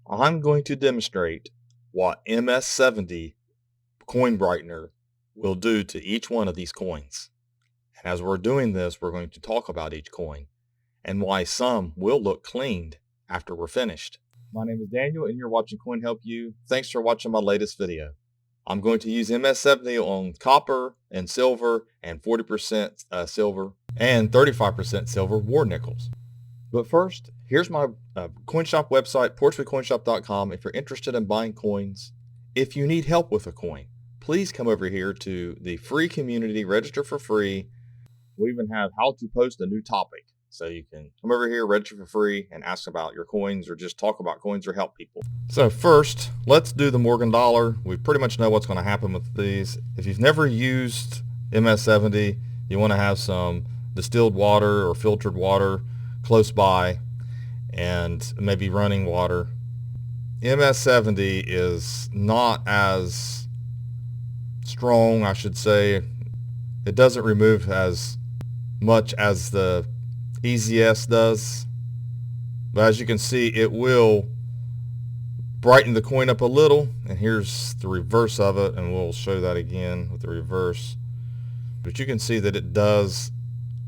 I'm going to demonstrate what MS70 coin brightener will do to each one of these coins. And as we're doing this, we're going to talk about each coin and why some will look cleaned after we're finished. My name is Daniel and you're watching Coin Help You. Thanks for watching my latest video. I'm going to use MS70 on copper and silver and 40% silver and 35% silver war nickels. But first, here's my CoinShop website, portsmouthcoinshop.com. If you're interested in buying coins, if you need help with a coin, please come over here to the free community, register for free. We even have how to post a new topic. So you can come over here, register for free, and ask about your coins or just talk about coins or help people. So first, let's do the Morgan dollar. We pretty much know what's going to happen with these. If you've never used MS70, you want to have some distilled water or filtered water close by and maybe running water. MS70 is not as strong, I should say. It doesn't remove as much as the EZS does, but as you can see, it will brighten the coin up a little. And here's the reverse of it, and we'll show that again with the reverse. But you can see that it does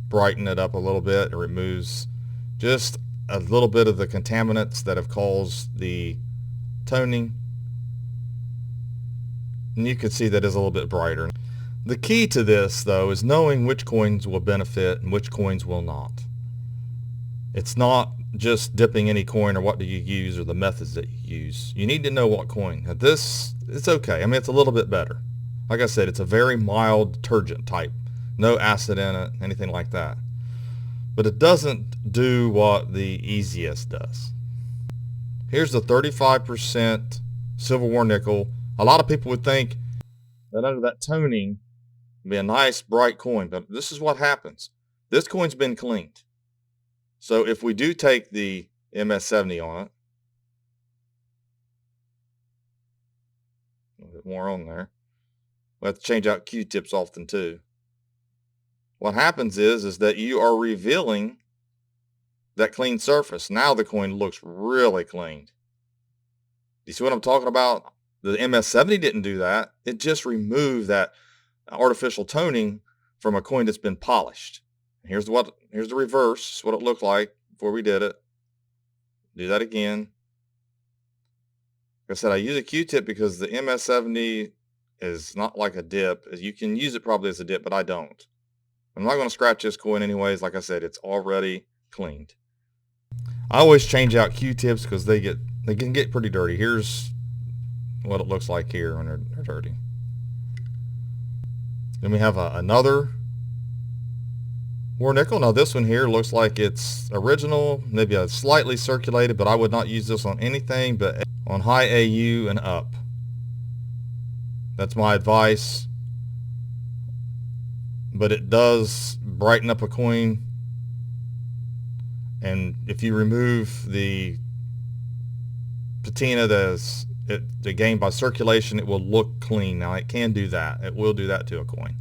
brighten it up a little bit. It removes just a little bit of the contaminants that have caused the toning, and you can see that is a little bit brighter. The key to this, though, is knowing which coins will benefit and which coins will not. It's not just dipping any coin or what do you use or the methods that you use. You need to know what coin. Now this, it's okay. I mean, it's a little bit better. Like I said, it's a very mild detergent type. No acid in it, anything like that. But it doesn't do what the EZS does. Here's the 35% silver war nickel. A lot of people would think that under that toning would be a nice bright coin, but this is what happens. This coin's been cleaned. So if we do take the MS70 on it, a little bit more on there, we have to change out Q-tips often too. What happens is that you are revealing that clean surface. Now the coin looks really cleaned. You see what I'm talking about? The MS70 didn't do that. It just removed that artificial toning from a coin that's been polished. Here's the reverse. This is what it looked like before we did it. Do that again. Like I said, I use a Q-tip because the MS70 is not like a dip. You can use it probably as a dip, but I don't. I'm not going to scratch this coin anyways. Like I said, it's already cleaned. I always change out Q-tips because they can get pretty dirty. Here's what it looks like here when they're dirty. Then we have another war nickel. Now this one here looks like it's original, maybe a slightly circulated, but I would not use this on anything but on high AU and up. That's my advice. But it does brighten up a coin, and if you remove the patina that's gained by circulation, it will look clean. Now it can do that. It will do that to a coin.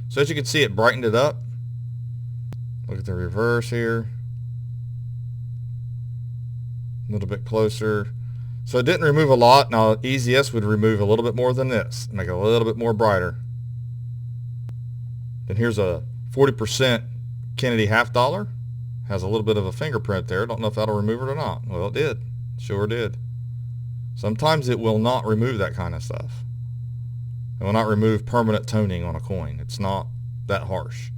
So as you can see, it brightened it up. Look at the reverse here. A little bit closer. So it didn't remove a lot. Now EZS would remove a little bit more than this, make it a little bit more brighter. Then here's a 40% Kennedy half dollar. Has a little bit of a fingerprint there. Don't know if that'll remove it or not. Well, it did. Sure did. Sometimes it will not remove that kind of stuff. It will not remove permanent toning on a coin. It's not that harsh.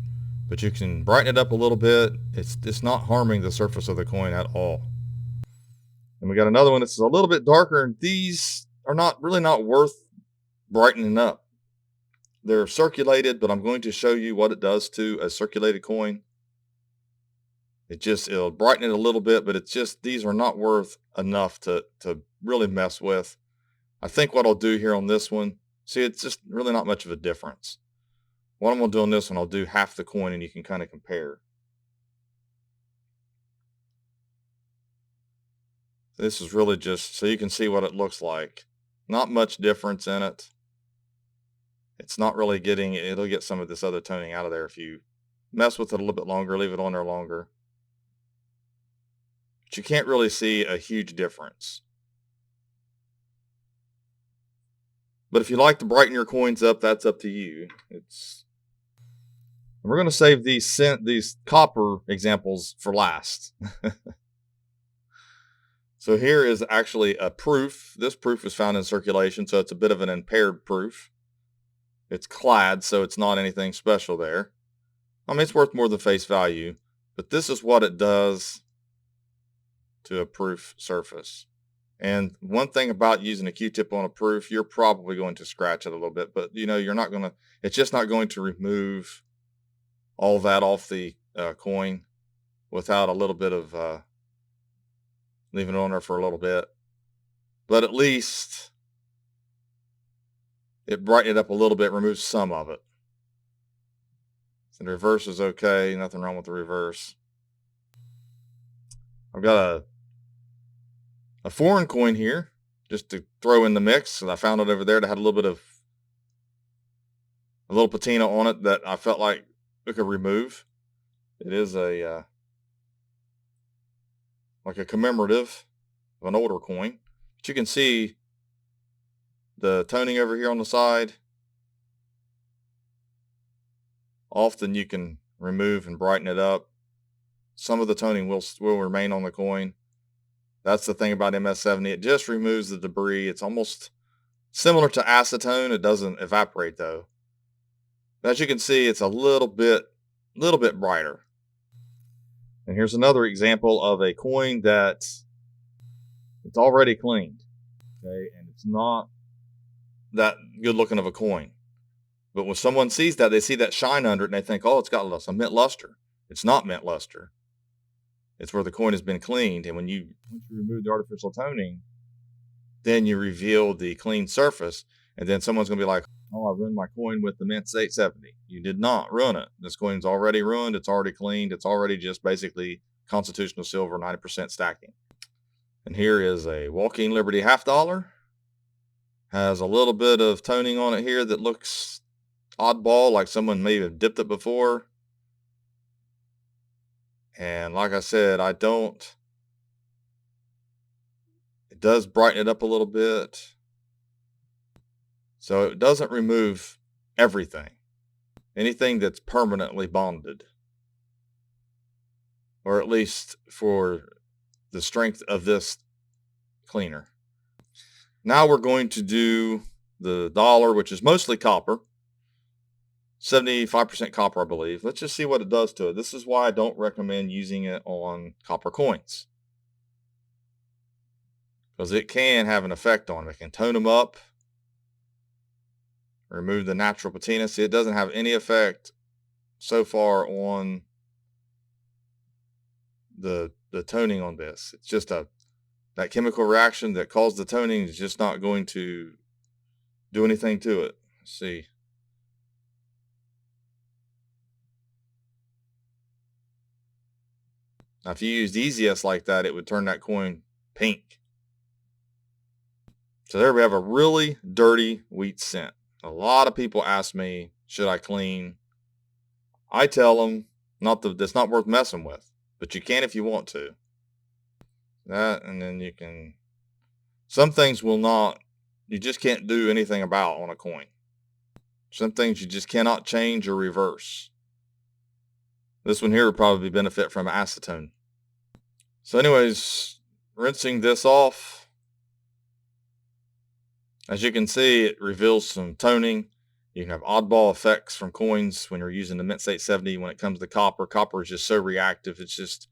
But you can brighten it up a little bit. It's not harming the surface of the coin at all. And we got another one that's a little bit darker, and these are really not worth brightening up. They're circulated, but I'm going to show you what it does to a circulated coin. It'll brighten it a little bit, but these are not worth enough to really mess with. I think what I'll do here on this one, see, it's just really not much of a difference. What I'm going to do on this one, I'll do half the coin and you can kind of compare. This is really just so you can see what it looks like. Not much difference in it. It's not really it'll get some of this other toning out of there if you mess with it a little bit longer, leave it on there longer. But you can't really see a huge difference. But if you like to brighten your coins up, that's up to you. We're going to save these copper examples for last. So here is actually a proof. This proof is found in circulation, so it's a bit of an impaired proof. It's clad, so it's not anything special there. I mean, it's worth more than face value, but this is what it does to a proof surface. And one thing about using a Q-tip on a proof, you're probably going to scratch it a little bit, but you're not going to, it's just not going to remove all that off the coin without a little bit of leaving it on there for a little bit. But at least it brightened it up a little bit, removes some of it. And the reverse is okay, nothing wrong with the reverse. I've got a foreign coin here just to throw in the mix, and I found it over there that had a little patina on it that I felt like we could remove. It is a like a commemorative of an older coin, but you can see the toning over here on the side. Often you can remove and brighten it up. Some of the toning will remain on the coin. That's the thing about MS70. It just removes the debris. It's almost similar to acetone. It doesn't evaporate though. But as you can see, it's a little bit brighter. And here's another example of a coin that it's already cleaned. Okay, and it's not that good looking of a coin. But when someone sees that, they see that shine under it and they think, oh, it's got some mint luster. It's not mint luster. It's where the coin has been cleaned. And once you remove the artificial toning, then you reveal the clean surface. And then someone's going to be like, oh, I ruined my coin with the MS70. You did not ruin it. This coin's already ruined. It's already cleaned. It's already just basically constitutional silver, 90% stacking. And here is a Walking Liberty $50. Has a little bit of toning on it here that looks oddball, like someone may have dipped it before. And like I said, it does brighten it up a little bit. So it doesn't remove everything, anything that's permanently bonded, or at least for the strength of this cleaner. Now we're going to do the dollar, which is mostly copper. 75% copper, I believe. Let's just see what it does to it. This is why I don't recommend using it on copper coins, because it can have an effect on them. It can tone them up, remove the natural patina. See, it doesn't have any effect so far on the toning on this. It's just that chemical reaction that caused the toning is just not going to do anything to it. Let's see. Now, if you used EZS like that, it would turn that coin pink. So there we have a really dirty wheat cent. A lot of people ask me, should I clean? I tell them, it's not worth messing with, but you can if you want to. That, and then you can, some things you just can't do anything about on a coin. Some things you just cannot change or reverse. This one here would probably benefit from acetone. So anyways, rinsing this off. As you can see, it reveals some toning. You can have oddball effects from coins when you're using the MS70. When it comes to copper, copper is just so reactive. It's just,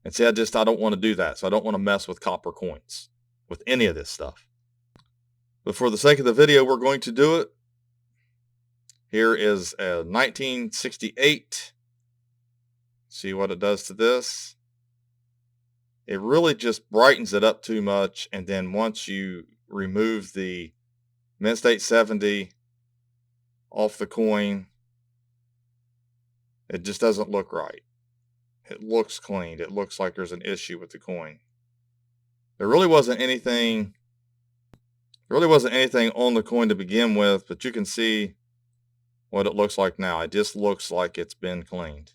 and see, I don't want to do that. So I don't want to mess with copper coins with any of this stuff. But for the sake of the video, we're going to do it. Here is a 1968. See what it does to this. It really just brightens it up too much. And then once you remove the MS70 off the coin, it just doesn't look right. It looks cleaned. It looks like there's an issue with the coin. There really wasn't anything on the coin to begin with, but you can see what it looks like now. It just looks like it's been cleaned.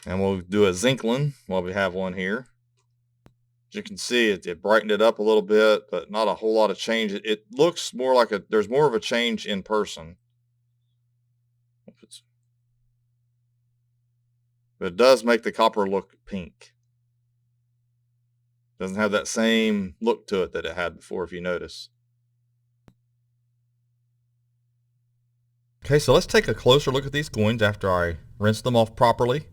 And we'll do a Zinklin while we have one here. As you can see, it brightened it up a little bit, but not a whole lot of change. It looks more like there's more of a change in person. But it does make the copper look pink. Doesn't have that same look to it that it had before, if you notice. Okay, so let's take a closer look at these coins after I rinse them off properly.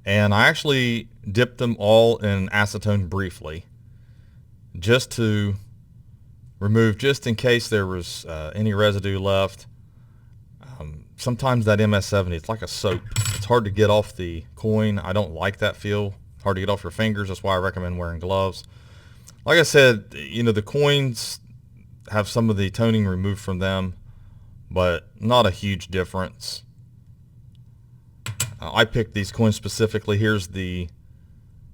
And I actually dipped them all in acetone briefly, just to remove, just in case there was any residue left. Sometimes that MS70, it's like a soap. It's hard to get off the coin. I don't like that feel. Hard to get off your fingers. That's why I recommend wearing gloves. Like I said, the coins have some of the toning removed from them, but not a huge difference. I picked these coins specifically. Here's the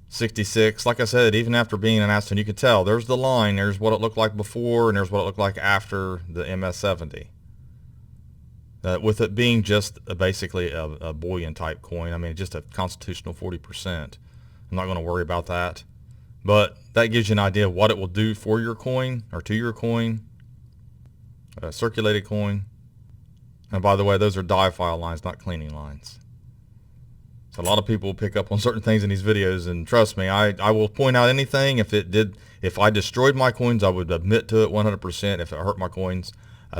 66. Like I said, even after being in acetone, you can tell there's the line. There's what it looked like before, and there's what it looked like after the MS70. With it being just basically a bullion type coin, I mean, just a constitutional 40%. I'm not going to worry about that. But that gives you an idea of what it will do for your coin, or to your coin, a circulated coin. And by the way, those are die file lines, not cleaning lines. So a lot of people will pick up on certain things in these videos, and trust me, I will point out anything. If I destroyed my coins, I would admit to it 100% if it hurt my coins.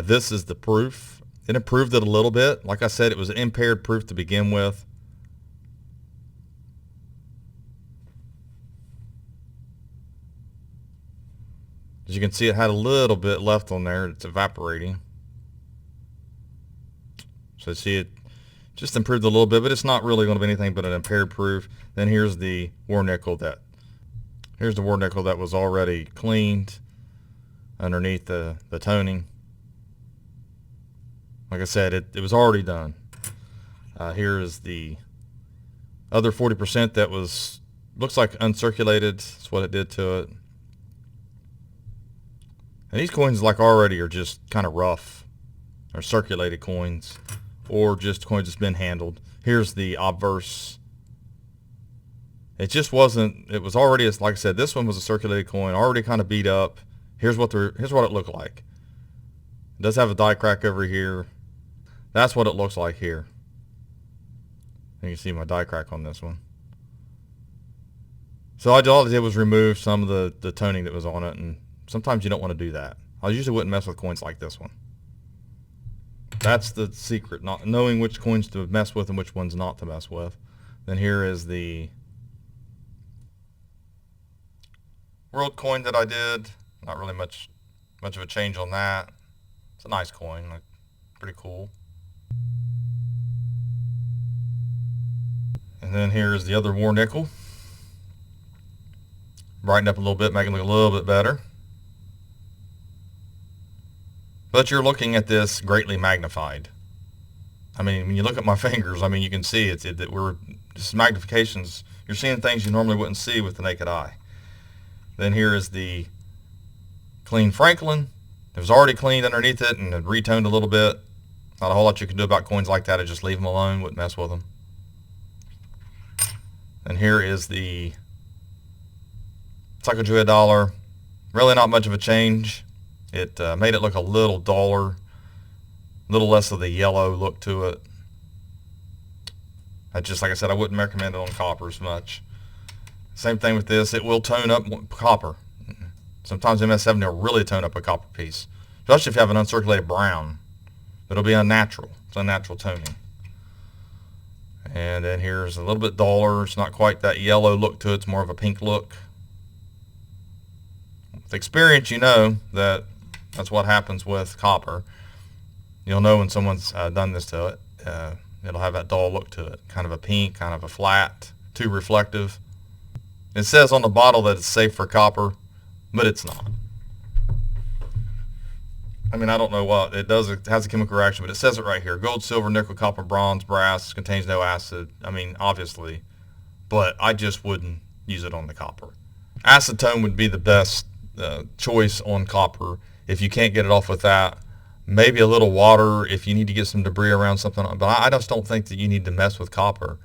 This is the proof. It improved it a little bit. Like I said, it was an impaired proof to begin with. As you can see, it had a little bit left on there. It's evaporating. So see, it just improved a little bit, but it's not really going to be anything but an impaired proof. Then here's the war nickel that was already cleaned underneath the toning. Like I said, it was already done. Here is the other 40% that looks like uncirculated. That's what it did to it. And these coins already are just kind of rough, or circulated coins, or just coins that's been handled. Here's the obverse. It just wasn't. It was already, like I said, this one was a circulated coin, already kind of beat up. Here's what it looked like. It does have a die crack over here. That's what it looks like here. You can see my die crack on this one. So all I did was remove some of the toning that was on it, and sometimes you don't want to do that. I usually wouldn't mess with coins like this one. That's the secret, not knowing which coins to mess with and which ones not to mess with. Then here is the world coin that I did. Not really much of a change on that. It's a nice coin, pretty cool. And then here's the other war nickel. Brightened up a little bit, making it look a little bit better. But you're looking at this greatly magnified. I mean, when you look at my fingers, I mean, you can see that we're just magnifications. You're seeing things you normally wouldn't see with the naked eye. Then here is the clean Franklin. It was already cleaned underneath it and retoned a little bit. Not a whole lot you can do about coins like that. I just leave them alone, wouldn't mess with them. And here is the Sacagawea dollar. Really not much of a change. It made it look a little duller, a little less of the yellow look to it. Like I said, I wouldn't recommend it on copper as much. Same thing with this. It will tone up copper. Sometimes MS70 will really tone up a copper piece, especially if you have an uncirculated brown. It'll be unnatural. It's unnatural toning. And then here's a little bit duller. It's not quite that yellow look to it. It's more of a pink look. With experience, you know that that's what happens with copper. You'll know when someone's done this to it. It'll have that dull look to it. Kind of a pink, kind of a flat, too reflective. It says on the bottle that it's safe for copper, but it's not. I mean, I don't know what it does. It has a chemical reaction, but it says it right here. Gold, silver, nickel, copper, bronze, brass, contains no acid. I mean, obviously, but I just wouldn't use it on the copper. Acetone would be the best choice on copper. If you can't get it off with that, maybe a little water if you need to get some debris around something. But I just don't think that you need to mess with copper.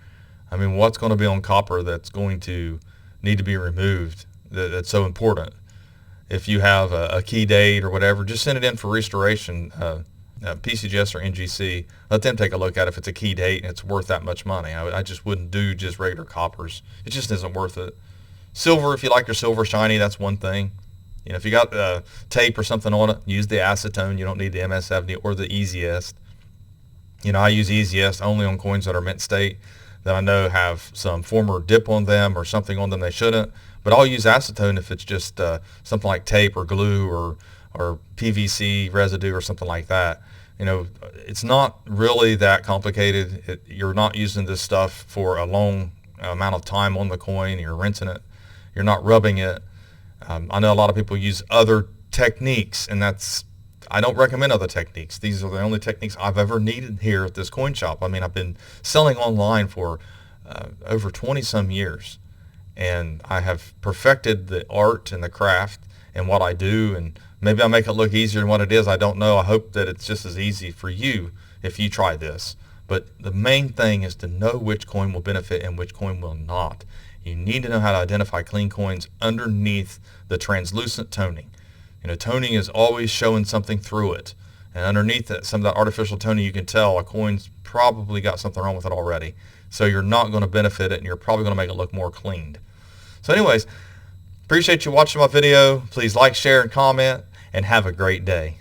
I mean, what's going to be on copper that's going to need to be removed? that's so important. If you have a key date or whatever, just send it in for restoration. PCGS or NGC, let them take a look at it if it's a key date and it's worth that much money. I just wouldn't do just regular coppers. It just isn't worth it. Silver, if you like your silver shiny, that's one thing. If you got tape or something on it, use the acetone. You don't need the MS70 or the easiest. I use easiest only on coins that are mint state that I know have some former dip on them or something on them they shouldn't. But I'll use acetone if it's just something like tape or glue or PVC residue or something like that. It's not really that complicated. You're not using this stuff for a long amount of time on the coin. You're rinsing it. You're not rubbing it. I know a lot of people use other techniques, and I don't recommend other techniques. These are the only techniques I've ever needed here at this coin shop. I mean, I've been selling online for over 20 some years, and I have perfected the art and the craft and what I do, and maybe I make it look easier than what it is. I don't know. I hope that it's just as easy for you if you try this. But the main thing is to know which coin will benefit and which coin will not. You need to know how to identify clean coins underneath the translucent toning. Toning is always showing something through it. And underneath it, some of that artificial toning, you can tell a coin's probably got something wrong with it already. So you're not going to benefit it, and you're probably going to make it look more cleaned. So anyways, appreciate you watching my video. Please like, share, and comment, and have a great day.